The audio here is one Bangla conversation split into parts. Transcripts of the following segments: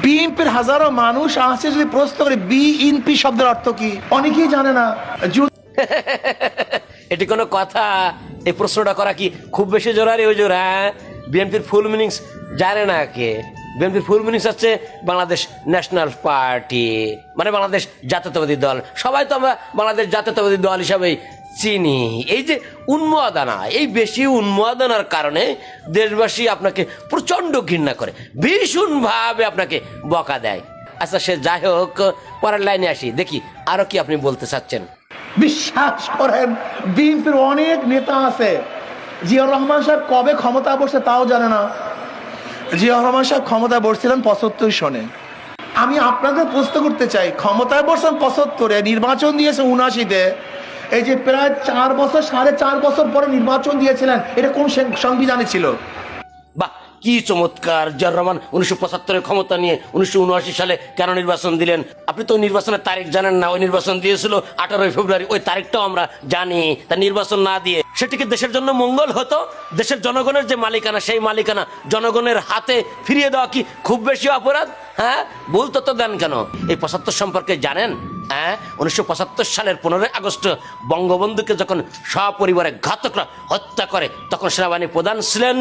বিএনপির হাজারো মানুষ আছে, যদি প্রশ্ন করে বিএনপি শব্দের অর্থ কি, অনেকেই জানে না। এটি কোনো কথা? এই প্রশ্নটা করা কি খুব বেশি জোরারি হুজুর? হ্যাঁ, বিএনপির ফুল মিনিংস জানে না কে? বিএনপির ফুল মিনিংস হচ্ছে বাংলাদেশ ন্যাশনাল পার্টি, মানে বাংলাদেশ জাতীয়তাবাদী দল। সবাই তো আমরা বাংলাদেশ জাতীয়তাবাদী দল হিসাবেই চিনি। এই যে উন্মাদনা, এই বেশি উন্মাদনার কারণে দেশবাসী আপনাকে প্রচন্ড ঘৃণা করে, ভীষণভাবে আপনাকে বকা দেয়। আচ্ছা, সে যাই হোক, পরের লাইনে আসি, দেখি আরো কি আপনি বলতে চাচ্ছেন। বিশ্বাস করেন, বিএনপির অনেক নেতা আছে, জিয়াউর রহমান সাহেব কবে ক্ষমতা বসছে তাও জানে না। জিয়াউর রহমান সাহেব ক্ষমতায় বসছিলেন 75 সনে। আমি আপনাদের প্রশ্ন করতে চাই, ক্ষমতায় বসছেন 75-এ, নির্বাচন দিয়েছে 79-তে। এই যে প্রায় 4 বছর, 4.5 বছর পরে নির্বাচন দিয়েছিলেন, এটা কোন সংবিধানে ছিল? বাহ, কি চমৎকার! জিয়াউর রহমান 1975-এ ক্ষমতা নিয়ে 1979 সালে কেন নির্বাচন দিলেন? আপনি তো নির্বাচনের তারিখ জানেন না। ওই নির্বাচন দিয়েছিল 18 ফেব্রুয়ারি, ওই তারিখটাও আমরা জানি। তা নির্বাচন না দিয়ে সেটিকে দেশের জন্য মঙ্গল হতো? দেশের জনগণের যে মালিকানা, সেই মালিকানা জনগণের হাতে ফিরিয়ে দেওয়া কি খুব বেশি অপরাধ? হ্যাঁ, ভুল তথ্য দেন কেন? এই 75 সম্পর্কে জানেন? হ্যাঁ, 1975 সালের 15 আগস্ট বঙ্গবন্ধুকে যখন সপরিবারে ঘাতকরা হত্যা করে, তখন সেনাবাহিনী প্রধান ছিলেন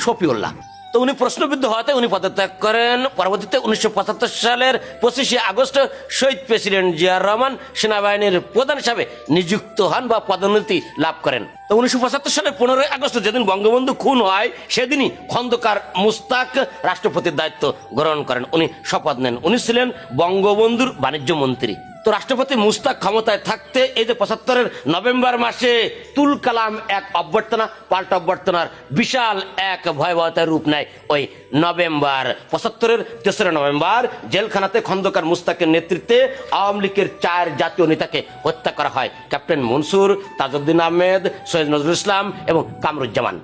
শফিউল্লাহ। তো উনি প্রশ্নবিদ্ধ হওয়াতে উনি পদত্যাগ করেন। পরবর্তীতে 1975 সালের 25 আগস্ট শহীদ প্রেসিডেন্ট জিয়াউর রহমান সেনাবাহিনীর প্রধান হিসাবে নিযুক্ত হন বা পদোন্নতি লাভ করেন। তো 1975 সালের 15 আগস্ট যেদিন বঙ্গবন্ধু খুন হয়, সেদিনই খন্দকার মুস্তাক রাষ্ট্রপতির দায়িত্ব গ্রহণ করেন। উনি শপথ নেন। উনি ছিলেন বঙ্গবন্ধুর বাণিজ্য মন্ত্রী। তো রাষ্ট্রপতি মুস্তাক ক্ষমতায় থাকতে এই যে 75-এর নভেম্বর মাসে তুল কালাম এক অভ্যর্থনা পাল্টা অভ্যর্থনার বিশাল এক ভয়াবহতার রূপ নেয়। ওই নভেম্বর 75-এর 3রা নভেম্বর জেলখানাতে খন্দকার মুস্তাকের নেতৃত্বে আওয়ামী লীগের 4 জাতীয় নেতাকে হত্যা করা হয়। ক্যাপ্টেন মনসুর, তাজউদ্দিন আহমেদ, সৈয়দ নজরুল ইসলাম এবং কামরুজ্জামান।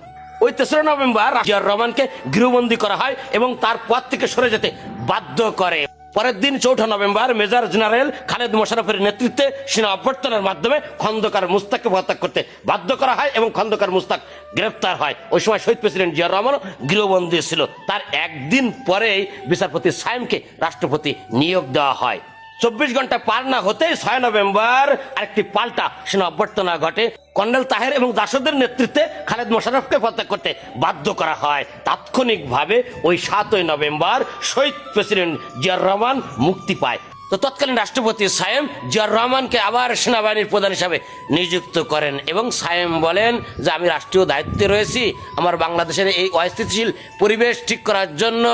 ওই 3রা নভেম্বর জিয়াউর রহমানকে গৃহবন্দী করা হয় এবং তার পদ থেকে সরে যেতে বাধ্য করে। পরের দিন 4 নভেম্বর মেজর জেনারেল খালেদ মোশাররফের নেতৃত্বে সেনা অভ্যর্থনার মাধ্যমে খন্দকার মুস্তাককে পদত্যাগ করতে বাধ্য করা হয় এবং খন্দকার মুস্তাক গ্রেফতার হয়। ওই সময় শহীদ প্রেসিডেন্ট জিয়াউর রহমানও গৃহবন্দী ছিল। তার একদিন পরেই বিচারপতি সায়েমকে রাষ্ট্রপতি নিয়োগ দেওয়া হয়। 24 ঘন্টা পার না হতেই 6 নভেম্বর আরেকটি পাল্টা সেনা অভ্যর্থনা ঘটে। কর্নেল তাহের এবং জাসদের নেতৃত্বে খালেদ মোশাররফকে পদত্যাগ করতে বাধ্য করা হয়। তাৎক্ষণিকভাবে ওই 7 নভেম্বর শহীদ প্রেসিডেন্ট জিয়াউর রহমান মুক্তি পায়। তো তৎকালীন রাষ্ট্রপতি সায়েম জিয়াউর রহমানকে আবার সেনাবাহিনীর প্রধান হিসাবে নিযুক্ত করেন এবং সায়েম বলেন যে আমি রাষ্ট্রীয় দায়িত্বে রয়েছি, আমার বাংলাদেশের এই অস্থিতিশীল পরিবেশ ঠিক করার জন্য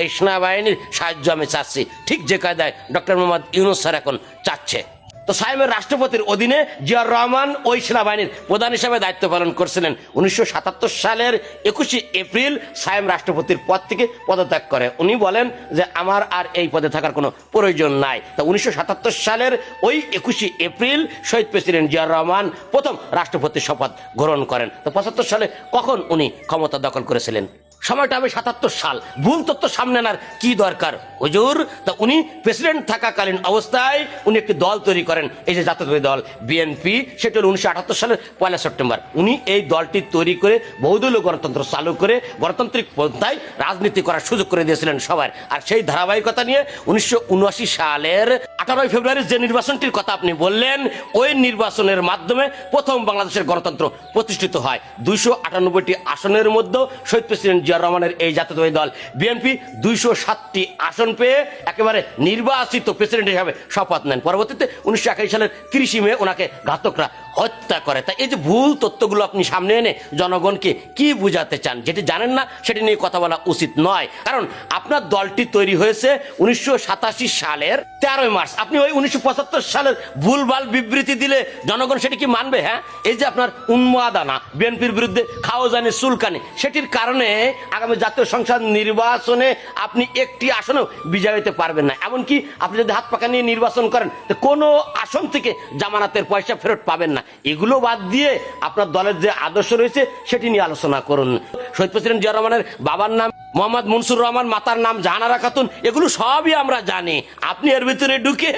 এই সেনাবাহিনীর সাহায্য আমি চাচ্ছি, ঠিক যে কায়দায় ডক্টর মোহাম্মদ ইউনূস স্যার এখন চাচ্ছে। তো সায়েমের রাষ্ট্রপতির অধীনে জিয়াউর রহমান ওই সেনাবাহিনীর প্রধান হিসাবে দায়িত্ব পালন করছিলেন। 1977 সালের 21 এপ্রিল সায়েম রাষ্ট্রপতির পদ থেকে পদত্যাগ করে। উনি বলেন যে আমার আর এই পদে থাকার কোনো প্রয়োজন নাই। তো 1977 সালের ওই 21 এপ্রিল শহীদ প্রেসিডেন্ট জিয়াউর রহমান প্রথম রাষ্ট্রপতির শপথ গ্রহণ করেন। তো 75 সালে কখন উনি ক্ষমতা দখল করেছিলেন? সময়টা হবে 77 সাল। ভুল তথ্য সামনে আনার কি দরকার হুজুর? তা উনি প্রেসিডেন্ট থাকাকালীন অবস্থায় উনি একটি দল তৈরি করেন, এই যে জাতীয়তাবাদী দল বিএনপি। সেটা হল 1978 সালের 1 সেপ্টেম্বর। উনি এই দলটি তৈরি করে বহুদলীয় গণতন্ত্র চালু করে গণতান্ত্রিক পন্থায় রাজনীতি করার সুযোগ করে দিয়েছিলেন সবার। আর সেই ধারাবাহিকতা নিয়ে 1979 সালের 18 ফেব্রুয়ারি যে নির্বাচনটির কথা আপনি বললেন, ওই নির্বাচনের মাধ্যমে প্রথম বাংলাদেশের গণতন্ত্র প্রতিষ্ঠিত হয়। 298টি আসনের মধ্যে শহীদ প্রেসিডেন্ট জিয়াউর রহমানের এই জাতীয়তাবাদী দল বিএনপি 207টি আসন পেয়ে একেবারে নির্বাচিত প্রেসিডেন্ট হিসাবে শপথ নেন। পরবর্তীতে 1981 সালের 30 মে ওনাকে ঘাতকরা হত্যা করে। তাই এই যে ভুল তথ্যগুলো আপনি সামনে এনে জনগণকে কি বুঝাতে চান, যেটি জানেন না সেটি নিয়ে কথা বলা উচিত নয়। কারণ আপনার দলটি তৈরি হয়েছে 1987 সালের 13 মার্চ। আপনি ওই 1975 সালের ভুলভাল বিবৃতি দিলে জনগণ সেটি কি মানবে? হ্যাঁ, এই যে আপনার উন্মাদনা বিএনপির বিরুদ্ধে খাওয়াজানি চুলকানি, সেটির কারণে আগামী জাতীয় সংসদ নির্বাচনে আপনি একটি আসনেও বিজয় হতে পারবেন না। এমনকি আপনি যদি হাত পাকা নিয়ে নির্বাচন করেন, তো কোনো আসন থেকে জামানাতের পয়সা ফেরত পাবেন না। এগুলো বাদ দিয়ে আপনার দলের যে আদর্শ রয়েছে সেটি নিয়ে আলোচনা করুন। শহীদ প্রেসিডেন্ট জিয়াউর রহমানের বাবার নাম মোহাম্মদ মনসুর রহমান, মাতার নাম জাহানারা খাতুন, এগুলো সবই আমরা জানি। আপনি এর ভিতরে ঢুকে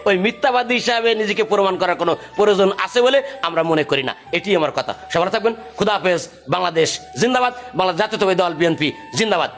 ওই মিথ্যাবাদী হিসাবে নিজেকে প্রমাণ করার কোনো প্রয়োজন আছে বলে আমরা মনে করি না। এটি আমার কথা। সবাই থাকবেন। খুদা হাফেজ। বাংলাদেশ জিন্দাবাদ। বাংলাদেশ জাতীয়তাবাদী দল বিএনপি জিন্দাবাদ।